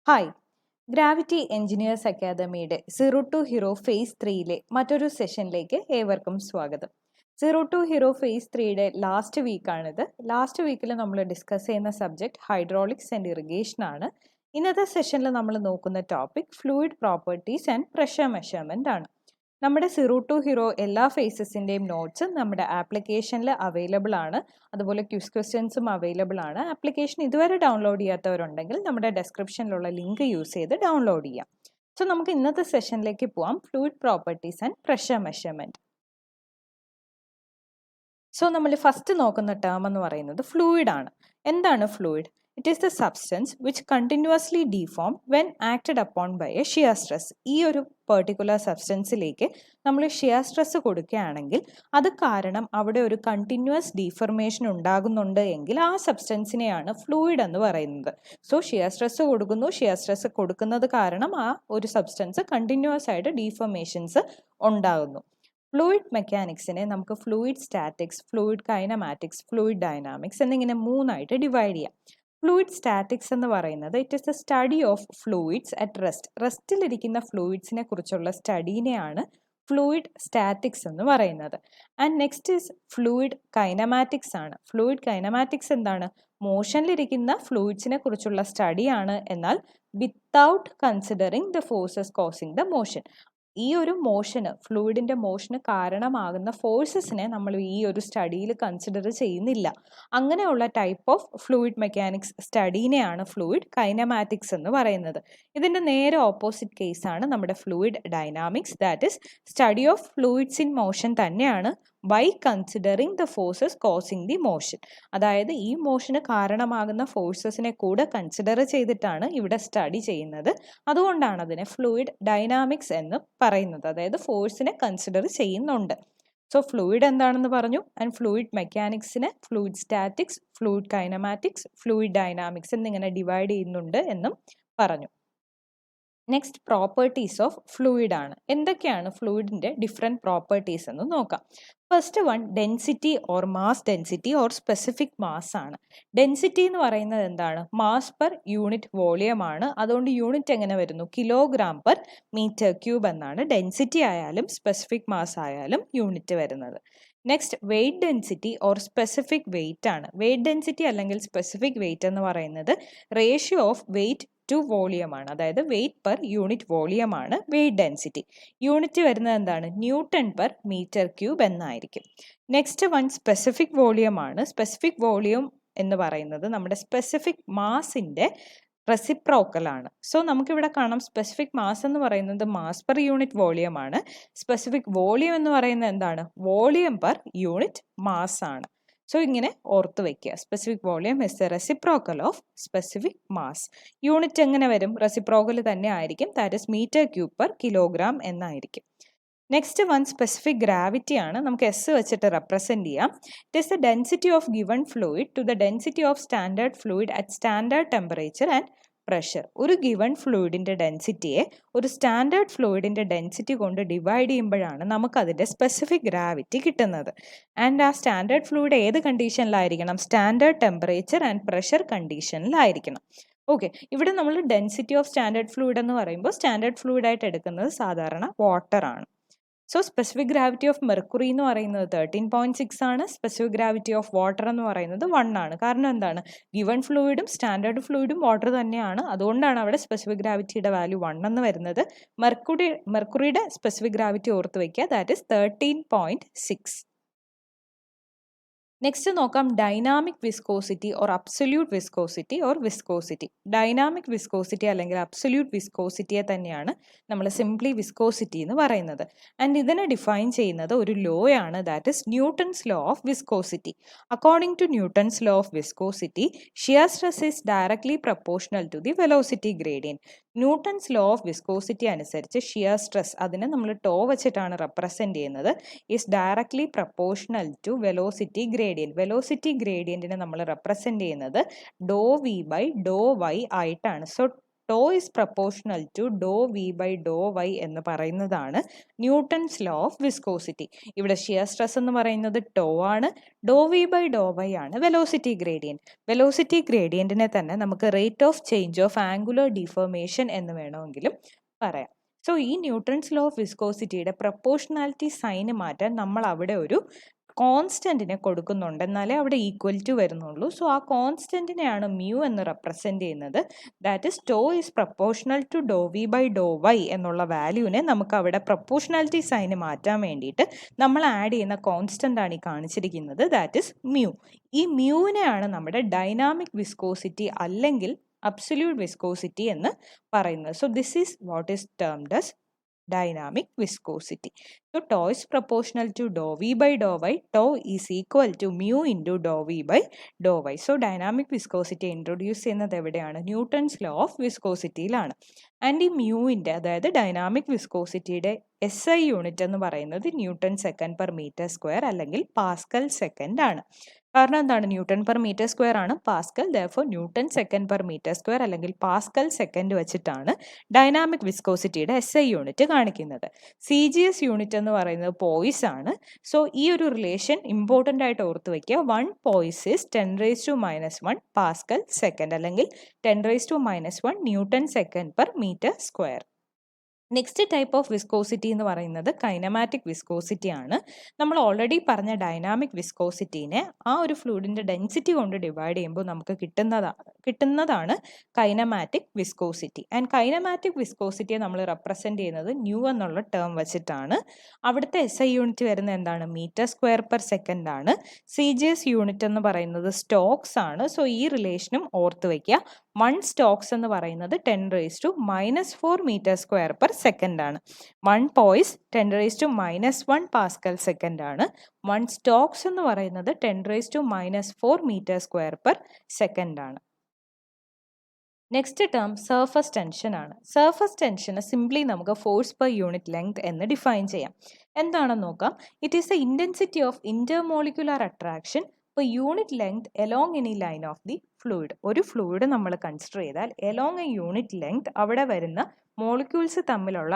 Hi, Gravity Engineers അക്കാദമിയുടെ zero to hero phase 3യിലെ മറ്റൊരു സെഷനിലേക്ക് ഏവർക്കും സ്വാഗതം. സീറോ ടു ഹീറോ ഫേസ് 3യുടെ ലാസ്റ്റ് വീക്കാണിത്. ലാസ്റ്റ് വീക്കിൽ നമ്മൾ ഡിസ്കസ് ചെയ്യുന്ന സബ്ജക്ട് ഹൈഡ്രോളിക്സ് ആൻഡ് ഇറിഗേഷൻ ആണ്. ഇന്നത്തെ സെഷനിൽ നമ്മൾ നോക്കുന്ന topic fluid properties and pressure measurement ആണ്. നമ്മുടെ സീറോ ടു ഹീറോ എല്ലാ ഫേസസിൻ്റെയും നോട്ട്സ് നമ്മുടെ ആപ്ലിക്കേഷനിൽ അവൈലബിൾ ആണ്. അതുപോലെ ക്വസ്റ്റ്യൻസും അവൈലബിൾ ആണ്. ആപ്ലിക്കേഷൻ ഇതുവരെ ഡൗൺലോഡ് ചെയ്യാത്തവരുണ്ടെങ്കിൽ നമ്മുടെ ഡെസ്ക്രിപ്ഷനിലുള്ള ലിങ്ക് യൂസ് ചെയ്ത് ഡൗൺലോഡ് ചെയ്യാം. സോ നമുക്ക് ഇന്നത്തെ സെഷനിലേക്ക് പോവാം. Fluid properties and pressure measurement. So നമ്മൾ ഫസ്റ്റ് നോക്കുന്ന ടേം എന്ന് പറയുന്നത് ഫ്ലൂയിഡ് ആണ്. എന്താണ് fluid? It is the substance which continuously deform when acted upon by a shear stress. ഈ ഒരു പെർട്ടിക്കുലർ സബ്സ്റ്റൻസിലേക്ക് നമ്മൾ ഷിയർ സ്ട്രെസ് കൊടുക്കുകയാണെങ്കിൽ അത് കാരണം അവിടെ ഒരു കണ്ടിന്യൂസ് ഡീഫർമേഷൻ ഉണ്ടാകുന്നുണ്ട് എങ്കിൽ ആ സബ്സ്റ്റൻസിനെയാണ് ഫ്ലൂയിഡ് എന്ന് പറയുന്നത്. സോ ഷിയർ സ്ട്രെസ് കൊടുക്കുന്നു, ഷിയർ സ്ട്രെസ് കൊടുക്കുന്നത് കാരണം ആ ഒരു സബ്സ്റ്റൻസ് കണ്ടിന്യൂസ് ആയിട്ട് ഡീഫർമേഷൻസ് ഉണ്ടാകുന്നു. ഫ്ലൂയിഡ് മെക്കാനിക്സിനെ നമുക്ക് fluid statics, fluid kinematics, fluid dynamics എന്നിങ്ങനെ മൂന്നായിട്ട് ഡിവൈഡ് ചെയ്യാം. ഫ്ലൂയിഡ് സ്റ്റാറ്റിക്സ് എന്ന് പറയുന്നത് it is the study of fluids at rest. റെസ്റ്റിലിരിക്കുന്ന ഫ്ലൂയിഡ്സിനെ കുറിച്ചുള്ള സ്റ്റഡീനെയാണ് ഫ്ലൂയിഡ് സ്റ്റാറ്റിക്സ് എന്ന് പറയുന്നത്. And next is fluid kinematics ആണ്. ഫ്ലൂയിഡ് കൈനമാറ്റിക്സ് എന്താണ്? മോഷനിലിരിക്കുന്ന ഫ്ലൂയിഡ്സിനെ കുറിച്ചുള്ള സ്റ്റഡിയാണ്, എന്നാൽ without considering the forces causing the motion. ഈ ഒരു മോഷന്, ഫ്ലൂയിഡിന്റെ മോഷന് കാരണമാകുന്ന ഫോഴ്സസിനെ നമ്മൾ ഈ ഒരു സ്റ്റഡിയിൽ കൺസിഡർ ചെയ്യുന്നില്ല. അങ്ങനെയുള്ള ടൈപ്പ് ഓഫ് ഫ്ലൂയിഡ് മെക്കാനിക്സ് സ്റ്റഡീനെയാണ് ഫ്ലൂയിഡ് കൈനമാറ്റിക്സ് എന്ന് പറയുന്നത്. ഇതിന്റെ നേരെ ഓപ്പോസിറ്റ് കേസാണ് നമ്മുടെ fluid dynamics. That is study of fluids in motion തന്നെയാണ് by considering the forces causing the motion. അതായത് ഈ മോഷന് കാരണമാകുന്ന ഫോഴ്സസിനെ കൂടെ കൺസിഡർ ചെയ്തിട്ടാണ് ഇവിടെ സ്റ്റഡി ചെയ്യുന്നത്. അതുകൊണ്ടാണ് അതിനെ ഫ്ലൂയിഡ് ഡൈനാമിക്സ് എന്ന് പറയുന്നത്. അതായത് ഫോഴ്സിനെ കൺസിഡർ ചെയ്യുന്നുണ്ട്. സോ ഫ്ലൂയിഡ് എന്താണെന്ന് പറഞ്ഞു. ആൻഡ് ഫ്ലൂയിഡ് മെക്കാനിക്സിനെ fluid statics, fluid kinematics, fluid dynamics എന്നിങ്ങനെ ഡിവൈഡ് ചെയ്യുന്നുണ്ട് എന്നും പറഞ്ഞു. നെക്സ്റ്റ് പ്രോപ്പർട്ടീസ് ഓഫ് ഫ്ലൂയിഡ് ആണ്. എന്തൊക്കെയാണ് ഫ്ലൂയിഡിന്റെ ഡിഫറെൻറ്റ് പ്രോപ്പർട്ടീസ് എന്ന് നോക്കാം. First one density or mass density or specific mass ആണ്. ഡെൻസിറ്റി എന്ന് പറയുന്നത് എന്താണ്? മാസ് പെർ യൂണിറ്റ് വോളിയം ആണ്. അതുകൊണ്ട് യൂണിറ്റ് എങ്ങനെ വരുന്നു? കിലോഗ്രാം പെർ മീറ്റർ ക്യൂബ് എന്നാണ് ഡെൻസിറ്റി ആയാലും സ്പെസിഫിക് മാസ് ആയാലും യൂണിറ്റ് വരുന്നത്. Next weight density or specific weight ആണ്. വെയ്റ്റ് ഡെൻസിറ്റി അല്ലെങ്കിൽ സ്പെസിഫിക് വെയ്റ്റ് എന്ന് പറയുന്നത് ratio of weight to volume ആണ്. അതായത് വെയ്റ്റ് പെർ യൂണിറ്റ് വോളിയം ആണ് വെയ്റ്റ് ഡെൻസിറ്റി. യൂണിറ്റ് വരുന്നത് എന്താണ്? ന്യൂട്ടൺ പെർ മീറ്റർ ക്യൂബ് എന്നായിരിക്കും. നെക്സ്റ്റ് വൺ സ്പെസിഫിക് വോളിയം ആണ്. സ്പെസിഫിക് വോളിയം എന്ന് പറയുന്നത് നമ്മുടെ സ്പെസിഫിക് മാസിന്റെ റെസിപ്രോക്കൽ ആണ്. സോ നമുക്കിവിടെ കാണാം സ്പെസിഫിക് മാസ് എന്ന് പറയുന്നത് മാസ് പെർ യൂണിറ്റ് വോളിയം ആണ്. സ്പെസിഫിക് വോളിയം എന്ന് പറയുന്നത് എന്താണ്? വോളിയം പെർ യൂണിറ്റ് മാസ് ആണ്. സോ ഇങ്ങനെ ഓർത്ത് വെക്കുക. Specific volume is the reciprocal of specific mass. Unit എങ്ങനെ വരും? റെസിപ്രോക്കൽ തന്നെ ആയിരിക്കും. That is metre cube per kilogram എന്നായിരിക്കും. നെക്സ്റ്റ് വൺ സ്പെസിഫിക് ഗ്രാവിറ്റി ആണ്. നമുക്ക് എസ് വെച്ചിട്ട് റെപ്രസെന്റ് ചെയ്യാം. It is the density of given fluid to the density of standard fluid at standard temperature and pressure. ഒരു given ഫ്ലൂയിഡിന്റെ ഡെൻസിറ്റിയെ ഒരു standard ഫ്ലൂയിഡിന്റെ ഡെൻസിറ്റി കൊണ്ട് ഡിവൈഡ് ചെയ്യുമ്പോഴാണ് നമുക്ക് അതിന്റെ സ്പെസിഫിക് ഗ്രാവിറ്റി കിട്ടുന്നത്. ആൻഡ് ആ സ്റ്റാൻഡേർഡ് ഫ്ലൂയിഡ് ഏത് കണ്ടീഷനിലായിരിക്കണം? സ്റ്റാൻഡേർഡ് ടെമ്പറേച്ചർ ആൻഡ് പ്രഷർ കണ്ടീഷനിലായിരിക്കണം. ഓക്കെ, ഇവിടെ നമ്മൾ ഡെൻസിറ്റി ഓഫ് സ്റ്റാൻഡേർഡ് ഫ്ലൂയിഡ് എന്ന് പറയുമ്പോൾ സ്റ്റാൻഡേർഡ് ഫ്ലൂയിഡ് ആയിട്ട് എടുക്കുന്നത് സാധാരണ വാട്ടർ ആണ്. So specific gravity of mercury എന്ന് പറയുന്നത് 13.6 ആണ്. സ്പെസിഫിക് ഗ്രാവിറ്റി ഓഫ് വാട്ടർ എന്ന് പറയുന്നത് 1 ആണ്. കാരണം എന്താണ്? ഗിവൺ ഫ്ലൂയിഡും സ്റ്റാൻഡേർഡ് ഫ്ലൂയിഡും വാട്ടർ തന്നെയാണ്. അതുകൊണ്ടാണ് അവിടെ സ്പെസിഫിക് ഗ്രാവിറ്റിയുടെ വാല്യൂ 1 എന്ന് വരുന്നത്. മെർക്കുറിയുടെ സ്പെസിഫിക് ഗ്രാവിറ്റി ഓർത്ത് വയ്ക്കുക. That is 13.6. നെക്സ്റ്റ് നോക്കാം dynamic viscosity or absolute viscosity or viscosity. Dynamic viscosity അല്ലെങ്കിൽ അബ്സൊല്യൂട്ട് വിസ്കോസിറ്റിയെ തന്നെയാണ് നമ്മൾ സിംപ്ലി വിസ്കോസിറ്റി എന്ന് പറയുന്നത്. ആൻഡ് ഇതിനെ ഡിഫൈൻ ചെയ്യുന്നത് ഒരു ലോ ആണ്. That is Newton's law of viscosity. According to Newton's law of viscosity, shear stress is directly proportional to the velocity gradient. Newton's law of viscosity അനുസരിച്ച് shear stress, അതിനെ നമ്മൾ tau വെച്ചിട്ടാണ് represent ചെയ്യുന്നത്, is directly proportional to velocity gradient. Velocity ഗ്രേഡിയന്റിനെ നമ്മൾ represent ചെയ്യുന്നത് do V by do y ആയിട്ടാണ്. So tau is proportional to do V by do y എന്ന് പറയുന്നതാണ് ന്യൂട്ടൺസ് ലോ ഓഫ് വിസ്കോസിറ്റി. ഇവിടെ ഷിയർ സ്ട്രെസ് എന്ന് പറയുന്നത് ടോ ആണ്, do V by do y ആണ് വെലോസിറ്റി ഗ്രേഡിയൻറ്റ്. വെലോസിറ്റി ഗ്രേഡിയൻറ്റിനെ തന്നെ നമുക്ക് rate of change of angular deformation എന്ന് വേണമെങ്കിലും പറയാം. സോ ഈ ന്യൂട്ടൺസ് ലോ ഓഫ് വിസ്കോസിറ്റിയുടെ പ്രപ്പോർഷണാലിറ്റി സൈന് മാറ്റാൻ നമ്മൾ അവിടെ ഒരു കോൺസ്റ്റന്റിനെ കൊടുക്കുന്നുണ്ട്, എന്നാലേ അവിടെ ഈക്വൽ ടു വരുന്നുള്ളൂ. സോ ആ കോൺസ്റ്റന്റിനെയാണ് മ്യൂ എന്ന് റെപ്രസെന്റ് ചെയ്യുന്നത്. That is tau is proportional to do V by do Y എന്നുള്ള വാല്യൂവിനെ നമുക്ക് അവിടെ പ്രപ്പോർഷണാലിറ്റി സൈന് മാറ്റാൻ വേണ്ടിയിട്ട് നമ്മൾ ആഡ് ചെയ്യുന്ന കോൺസ്റ്റന്റ് ആണ് ഈ കാണിച്ചിരിക്കുന്നത്, ദാറ്റ് ഇസ് മ്യൂ. ഈ മ്യൂവിനെയാണ് നമ്മുടെ ഡൈനാമിക് വിസ്കോസിറ്റി അല്ലെങ്കിൽ അബ്സല്യൂട്ട് വിസ്കോസിറ്റി എന്ന് പറയുന്നത്. So this is what is termed as dynamic viscosity. So tau is proportional to dou v by dou y. Tau is equal to mu into dou v by dou y. So dynamic viscosity introduce ചെയ്യുന്നത് എവിടെയാണ്? Newton's law of വിസ്കോസിറ്റിയിലാണ്. And ഈ മ്യൂവിൻ്റെ, അതായത് dynamic വിസ്കോസിറ്റിയുടെ SI unit എന്ന് പറയുന്നത് newton second per metre square അല്ലെങ്കിൽ പാസ്കൽ സെക്കൻഡ് ആണ്. കാരണം എന്താണ്? ന്യൂട്ടൺ പെർ മീറ്റർ സ്ക്വയർ ആണ് pascal, therefore newton second per metre square അല്ലെങ്കിൽ പാസ്കൽ സെക്കൻഡ് വെച്ചിട്ടാണ് ഡൈനാമിക് വിസ്കോസിറ്റിയുടെ SI യൂണിറ്റ് കാണിക്കുന്നത്. CGS യൂണിറ്റ് എന്ന് പറയുന്നത് പോയിസ് ആണ്. സോ ഈ ഒരു റിലേഷൻ ഇമ്പോർട്ടൻ്റ് ആയിട്ട് ഓർത്ത് വയ്ക്കുക. 1 പോയിസ് ഇസ് 10⁻⁻1 പാസ്കൽ സെക്കൻഡ് അല്ലെങ്കിൽ 10⁻⁻1 newton second per metre square. Next type of viscosity എന്ന് പറയുന്നത് കൈനമാറ്റിക് വിസ്കോസിറ്റി ആണ്. നമ്മൾ ഓൾറെഡി പറഞ്ഞ ഡൈനാമിക് വിസ്കോസിറ്റീനെ ആ ഒരു ഫ്ലൂയിഡിൻ്റെ ഡെൻസിറ്റി കൊണ്ട് ഡിവൈഡ് ചെയ്യുമ്പോൾ നമുക്ക് കിട്ടുന്നതാണ് കൈനമാറ്റിക് വിസ്കോസിറ്റി. ആൻഡ് കൈനമാറ്റിക് വിസ്കോസിറ്റിയെ നമ്മൾ റെപ്രസെൻറ്റ് ചെയ്യുന്നത് ന്യൂ എന്നുള്ള ടേം വെച്ചിട്ടാണ്. അവിടുത്തെ SI യൂണിറ്റ് വരുന്നത് എന്താണ്? മീറ്റർ സ്ക്വയർ പെർ സെക്കൻഡ് ആണ്. CGS യൂണിറ്റ് എന്ന് പറയുന്നത് സ്റ്റോക്സ് ആണ്. സോ ഈ റിലേഷനും ഓർത്ത് വയ്ക്കുക. 1 സ്റ്റോക്സ് എന്ന് പറയുന്നത് 10⁻⁻4 മീറ്റർ സ്ക്വയർ പെർ സെക്കൻഡ് ആണ്. 1 പോയിസ് 10⁻⁻1 പാസ്കൽ സെക്കൻഡ് ആണ്. 1 സ്റ്റോക്സ് എന്ന് പറയുന്നത് 10⁻⁻4 മീറ്റർ സ്ക്വയർ പെർ സെക്കൻഡ് ആണ്. നെക്സ്റ്റ് ടേം സർഫസ് ടെൻഷൻ ആണ്. സർഫസ് ടെൻഷന് സിംപ്ലി നമുക്ക് ഫോഴ്സ് പെർ യൂണിറ്റ് ലെങ്ത് എന്ന് ഡിഫൈൻ ചെയ്യാം. എന്താണെന്ന് നോക്കാം. It is the intensity of intermolecular attraction per unit length along any line of the fluid. ഒരു fluid നമ്മൾ consider ചെയ്താൽ എലോങ് എ യൂണിറ്റ് ലെങ്ത് അവിടെ വരുന്ന മോളിക്യൂൾസ് തമ്മിലുള്ള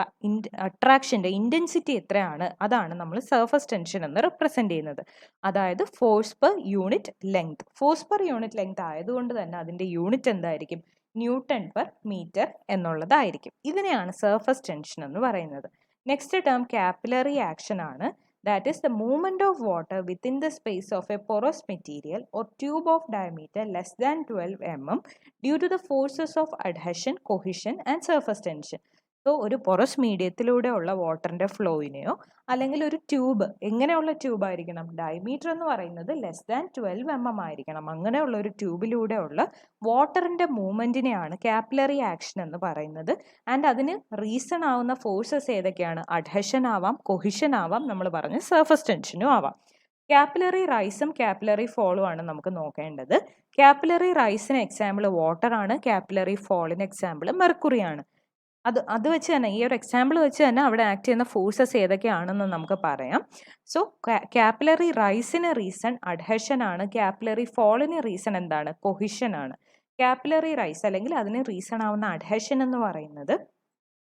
അട്രാക്ഷൻ്റെ ഇൻറ്റൻസിറ്റി എത്രയാണ്, അതാണ് നമ്മൾ സർഫസ് ടെൻഷൻ എന്ന് റെപ്രസെൻറ്റ് ചെയ്യുന്നത്. അതായത് force per unit length. Force per unit length ആയതുകൊണ്ട് തന്നെ അതിൻ്റെ യൂണിറ്റ് എന്തായിരിക്കും? ന്യൂട്ടൺ പെർ മീറ്റർ എന്നുള്ളതായിരിക്കും. ഇതിനെയാണ് സർഫസ് ടെൻഷൻ എന്ന് പറയുന്നത്. നെക്സ്റ്റ് ടേം കാപ്പിലറി ആക്ഷൻ ആണ്. That is the movement of water within the space of a porous material or tube of diameter less than 12 mm due to the forces of adhesion, cohesion and surface tension. So ഒരു പൊറസ് മീഡിയത്തിലൂടെ ഉള്ള വാട്ടറിൻ്റെ ഫ്ലോയിനെയോ അല്ലെങ്കിൽ ഒരു tube, എങ്ങനെയുള്ള tube ആയിരിക്കണം? Diameter എന്ന് പറയുന്നത് less than 12 mm ആയിരിക്കണം. അങ്ങനെയുള്ള ഒരു ട്യൂബിലൂടെ ഉള്ള വാട്ടറിൻ്റെ മൂവ്മെൻറ്റിനെയാണ് കാപ്പിലറി ആക്ഷൻ എന്ന് പറയുന്നത്. ആൻഡ് അതിന് റീസൺ ആവുന്ന ഫോഴ്സസ് ഏതൊക്കെയാണ്? അഡ്ഹഷൻ ആവാം, കൊഹിഷൻ ആവാം, നമ്മൾ പറഞ്ഞ സർഫസ് ടെൻഷനും ആവാം. കാപ്പിലറി റൈസും കാപ്പിലറി ഫോളും ആണ് നമുക്ക് നോക്കേണ്ടത്. കാപ്പിലറി റൈസിന് എക്സാമ്പിൾ വാട്ടർ ആണ്, കാപ്പിലറി ഫോളിന് എക്സാമ്പിൾ മെർക്കുറി ആണ്. അത് വെച്ച് തന്നെ, ഈ ഒരു എക്സാമ്പിൾ വെച്ച് തന്നെ അവിടെ ആക്ട് ചെയ്യുന്ന ഫോഴ്സസ് ഏതൊക്കെയാണെന്ന് നമുക്ക് പറയാം. സോ കാപ്പിലറി റൈസിന് റീസൺ അഡ്ഹഷൻ ആണ്, കാപ്പിലറി ഫോളിന് റീസൺ എന്താണ്? കൊഹിഷൻ ആണ്. കാപ്പിലറി റൈസ് അല്ലെങ്കിൽ അതിന് റീസൺ ആവുന്ന അഡ്ഹഷൻ എന്ന് പറയുന്നത്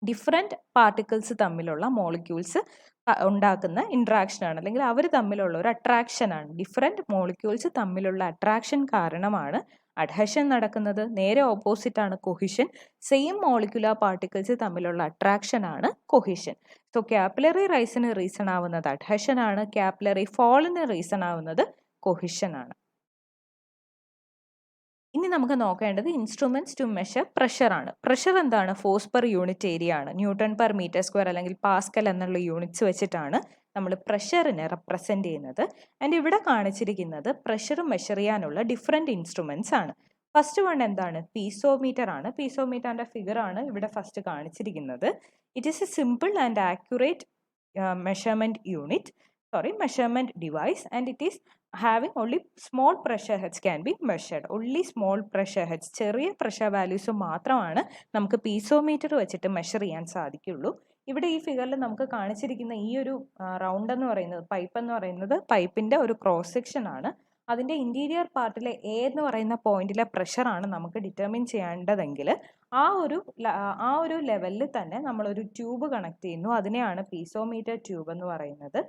ഡിഫറെൻറ്റ് പാർട്ടിക്കിൾസ് തമ്മിലുള്ള മോളിക്യൂൾസ് ഉണ്ടാക്കുന്ന ഇൻട്രാക്ഷൻ ആണ്, അല്ലെങ്കിൽ അവർ തമ്മിലുള്ള ഒരു അട്രാക്ഷൻ ആണ്. ഡിഫറെൻറ്റ് മോളിക്യൂൾസ് തമ്മിലുള്ള അട്രാക്ഷൻ കാരണമാണ് അഡ്ഹഷൻ നടക്കുന്നത്. നേരെ ഓപ്പോസിറ്റ് ആണ് കൊഹിഷൻ. സെയിം മോളിക്യുലർ പാർട്ടിക്കിൾസ് തമ്മിലുള്ള അട്രാക്ഷൻ ആണ് കൊഹിഷൻ. സോ കാപ്പിലറി റൈസിന് റീസൺ ആവുന്നത് അഡ്ഹഷൻ ആണ്, കാപ്പിലറി ഫോളിന് റീസൺ ആവുന്നത് കൊഹിഷൻ ആണ്. ഇനി നമുക്ക് നോക്കേണ്ടത് ഇൻസ്ട്രുമെന്റ്സ് ടു മെഷർ പ്രഷർ ആണ്. പ്രഷർ എന്താണ്? ഫോഴ്സ് പെർ യൂണിറ്റ് ഏരിയ ആണ്. ന്യൂട്ടൺ പെർ മീറ്റർ സ്ക്വയർ അല്ലെങ്കിൽ പാസ്കൽ എന്നുള്ള യൂണിറ്റ്സ് വെച്ചിട്ടാണ് നമ്മൾ പ്രഷറിനെ റെപ്രസെൻറ്റ് ചെയ്യുന്നത്. ആൻഡ് ഇവിടെ കാണിച്ചിരിക്കുന്നത് പ്രഷർ മെഷർ ചെയ്യാനുള്ള ഡിഫറെൻറ്റ് ഇൻസ്ട്രുമെൻറ്റ്സ് ആണ്. ഫസ്റ്റ് വൺ എന്താണ്? പീസോമീറ്റർ ആണ്. പീസോമീറ്ററിൻ്റെ ഫിഗർ ആണ് ഇവിടെ ഫസ്റ്റ് കാണിച്ചിരിക്കുന്നത്. It is A simple and accurate measurement device, and it is having only small pressure heads can be measured. Only small pressure heads, ചെറിയ pressure values മാത്രമാണ് നമുക്ക് piezometer വെച്ചിട്ട് measure ചെയ്യാൻ സാധിക്കുള്ളൂ. ഇവിടെ ഈ ഫിഗറിൽ നമുക്ക് കാണിച്ചിരിക്കുന്ന ഈ ഒരു റൗണ്ട് എന്ന് പറയുന്നത്, പൈപ്പ് എന്ന് പറയുന്നത് പൈപ്പിൻ്റെ ഒരു ക്രോസ് സെക്ഷൻ ആണ്. അതിൻ്റെ ഇൻറ്റീരിയർ പാർട്ടിലെ എ എന്ന് പറയുന്ന പോയിന്റിലെ പ്രഷറാണ് നമുക്ക് ഡിറ്റർമിൻ ചെയ്യേണ്ടതെങ്കിൽ ആ ഒരു ലെവലിൽ തന്നെ നമ്മളൊരു ട്യൂബ് കണക്ട് ചെയ്യുന്നു. അതിനെയാണ് പീസോമീറ്റർ ട്യൂബ് എന്ന് പറയുന്നത്.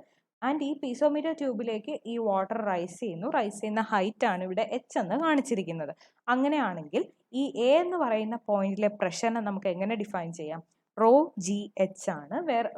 ആൻഡ് ഈ പീസോമീറ്റർ ട്യൂബിലേക്ക് ഈ വാട്ടർ റൈസ് ചെയ്യുന്ന ഹൈറ്റ് ആണ് ഇവിടെ എച്ച് എന്ന് കാണിച്ചിരിക്കുന്നത്. അങ്ങനെയാണെങ്കിൽ ഈ എ എന്ന് പറയുന്ന പോയിന്റിലെ പ്രഷറിനെ നമുക്ക് എങ്ങനെ ഡിഫൈൻ ചെയ്യാം? റോ ജി എച്ച് ആണ്.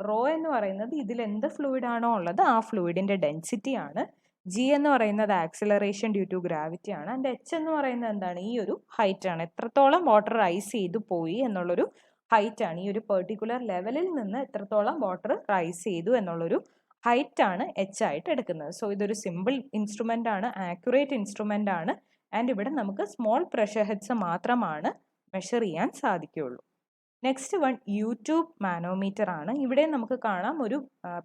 റോ എന്ന് പറയുന്നത് ഇതിൽ എന്ത് ഫ്ലൂയിഡ് ആണോ ഉള്ളത് ആ ഫ്ലൂയിഡിന്റെ ഡെൻസിറ്റി ആണ്. ജി എന്ന് പറയുന്നത് ആക്സിലറേഷൻ ഡ്യൂ ടു ഗ്രാവിറ്റി ആണ്. ആൻഡ് എച്ച് എന്ന് പറയുന്നത് എന്താണ്? ഈ ഒരു ഹൈറ്റ് ആണ്. എത്രത്തോളം വാട്ടർ റൈസ് ചെയ്തു പോയി എന്നുള്ളൊരു ഹൈറ്റ് ആണ്. ഈ ഒരു പെർട്ടിക്കുലർ ലെവലിൽ നിന്ന് എത്രത്തോളം വാട്ടർ റൈസ് ചെയ്തു എന്നുള്ളൊരു ഹൈറ്റ് ആണ് എച്ച് ആയിട്ട് എടുക്കുന്നത്. സോ ഇതൊരു സിമ്പിൾ ഇൻസ്ട്രുമെന്റ് ആണ്, ആക്യുറേറ്റ് ഇൻസ്ട്രുമെന്റ് ആണ്. ആൻഡ് ഇവിടെ നമുക്ക് സ്മോൾ പ്രഷർ ഹെഡ്സ് മാത്രമാണ് മെഷർ ചെയ്യാൻ സാധിക്കുകയുള്ളൂ. നെക്സ്റ്റ് വൺ യൂട്യൂബ് മാനോമീറ്റർ ആണ്. ഇവിടെ നമുക്ക് കാണാം ഒരു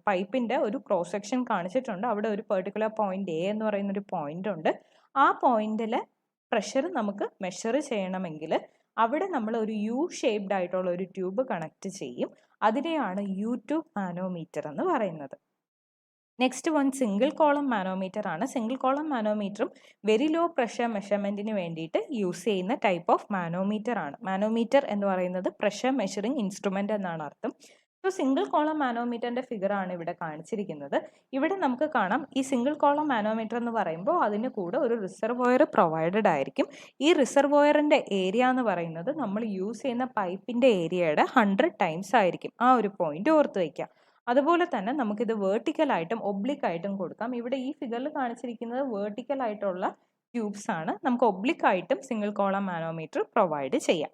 പൈപ്പിന്റെ ഒരു ക്രോസ് സെക്ഷൻ കാണിച്ചിട്ടുണ്ട്. അവിടെ ഒരു പെർട്ടിക്കുലർ പോയിന്റ് എ എന്ന് പറയുന്ന ഒരു പോയിന്റ് ഉണ്ട്. ആ പോയിന്റിലെ പ്രഷർ നമുക്ക് മെഷർ ചെയ്യണമെങ്കിൽ അവിടെ നമ്മൾ ഒരു യു ഷേപ്ഡ് ആയിട്ടുള്ള ഒരു ട്യൂബ് കണക്ട് ചെയ്യും. അതിനെയാണ് യൂട്യൂബ് മാനോമീറ്റർ എന്ന് പറയുന്നത്. Next one single column manometer ആണ്. സിംഗിൾ കോളം മാനോമീറ്ററും വെരി ലോ പ്രഷർ മെഷർമെന്റിന് വേണ്ടിയിട്ട് യൂസ് ചെയ്യുന്ന ടൈപ്പ് ഓഫ് മാനോമീറ്റർ ആണ്. മാനോമീറ്റർ എന്ന് പറയുന്നത് പ്രഷർ മെഷറിംഗ് ഇൻസ്ട്രുമെന്റ് എന്നാണ് അർത്ഥം. സോ സിംഗിൾ കോളം മാനോമീറ്ററിന്റെ ഫിഗർ ആണ് ഇവിടെ കാണിച്ചിരിക്കുന്നത്. ഇവിടെ നമുക്ക് കാണാം ഈ സിംഗിൾ കോളം മാനോമീറ്റർ എന്ന് പറയുമ്പോൾ അതിന് കൂടെ ഒരു റിസർവോയർ പ്രൊവൈഡഡ് ആയിരിക്കും. ഈ റിസർവോയറിന്റെ ഏരിയ എന്ന് പറയുന്നത് നമ്മൾ യൂസ് ചെയ്യുന്ന പൈപ്പിന്റെ ഏരിയയുടെ 100 ടൈംസ് ആയിരിക്കും. ആ ഒരു പോയിന്റ് ഓർത്ത് വയ്ക്കുക. അതുപോലെ തന്നെ നമുക്കിത് വേർട്ടിക്കൽ ആയിട്ടും ഒബ്ലിക് ആയിട്ടും കൊടുക്കാം. ഇവിടെ ഈ ഫിഗറിൽ കാണിച്ചിരിക്കുന്നത് വേർട്ടിക്കൽ ആയിട്ടുള്ള ട്യൂബ്സ് ആണ്. നമുക്ക് ഒബ്ലിക് ആയിട്ടും സിംഗിൾ കോളം മാനോമീറ്റർ പ്രൊവൈഡ് ചെയ്യാം.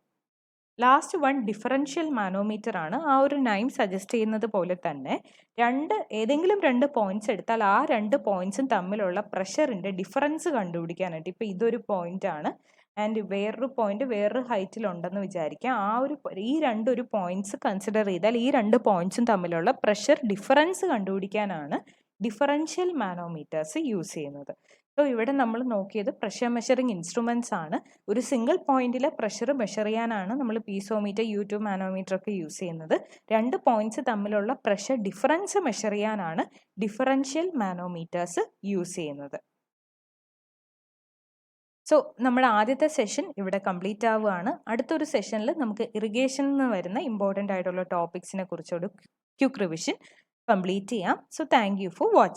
ലാസ്റ്റ് വൺ ഡിഫറൻഷ്യൽ മാനോമീറ്റർ ആണ്. ആ ഒരു നെയിം സജസ്റ്റ് ചെയ്യുന്നത് പോലെ തന്നെ ഏതെങ്കിലും രണ്ട് പോയിന്റ്സ് എടുത്താൽ ആ രണ്ട് പോയിന്റ്സും തമ്മിലുള്ള പ്രഷറിന്റെ ഡിഫറൻസ് കണ്ടുപിടിക്കാനായിട്ട്, ഇപ്പൊ ഇതൊരു പോയിന്റ് ആണ് ആൻഡ് വേറൊരു പോയിന്റ് വേറൊരു ഹൈറ്റിൽ ഉണ്ടെന്ന് വിചാരിക്കാം. ഈ രണ്ടൊരു പോയിന്റ്സ് കൺസിഡർ ചെയ്താൽ ഈ രണ്ട് പോയിന്റ്സും തമ്മിലുള്ള പ്രഷർ ഡിഫറൻസ് കണ്ടുപിടിക്കാനാണ് ഡിഫറൻഷ്യൽ മാനോമീറ്റേഴ്സ് യൂസ് ചെയ്യുന്നത്. സോ ഇവിടെ നമ്മൾ നോക്കിയത് പ്രഷർ മെഷറിംഗ് ഇൻസ്ട്രുമെന്റ്സ് ആണ്. ഒരു സിംഗിൾ പോയിന്റിലെ പ്രഷർ മെഷർ ചെയ്യാനാണ് നമ്മൾ പീസോമീറ്റർ, യൂട്യൂബ് മാനോമീറ്റർ ഒക്കെ യൂസ് ചെയ്യുന്നത്. രണ്ട് പോയിന്റ്സ് തമ്മിലുള്ള പ്രഷർ ഡിഫറൻസ് മെഷർ ചെയ്യാനാണ് ഡിഫറൻഷ്യൽ മാനോമീറ്റേഴ്സ് യൂസ് ചെയ്യുന്നത്. സോ നമ്മുടെ ആദ്യത്തെ സെഷൻ ഇവിടെ കംപ്ലീറ്റ് ആവുകയാണ്. അടുത്തൊരു സെഷനിൽ നമുക്ക് ഇറിഗേഷനിൽ നിന്ന് വരുന്ന ഇമ്പോർട്ടൻ്റ് ആയിട്ടുള്ള ടോപ്പിക്സിനെ കുറിച്ചൊരു ക്വിക്ക് റിവിഷൻ കംപ്ലീറ്റ് ചെയ്യാം. So thank you for watching.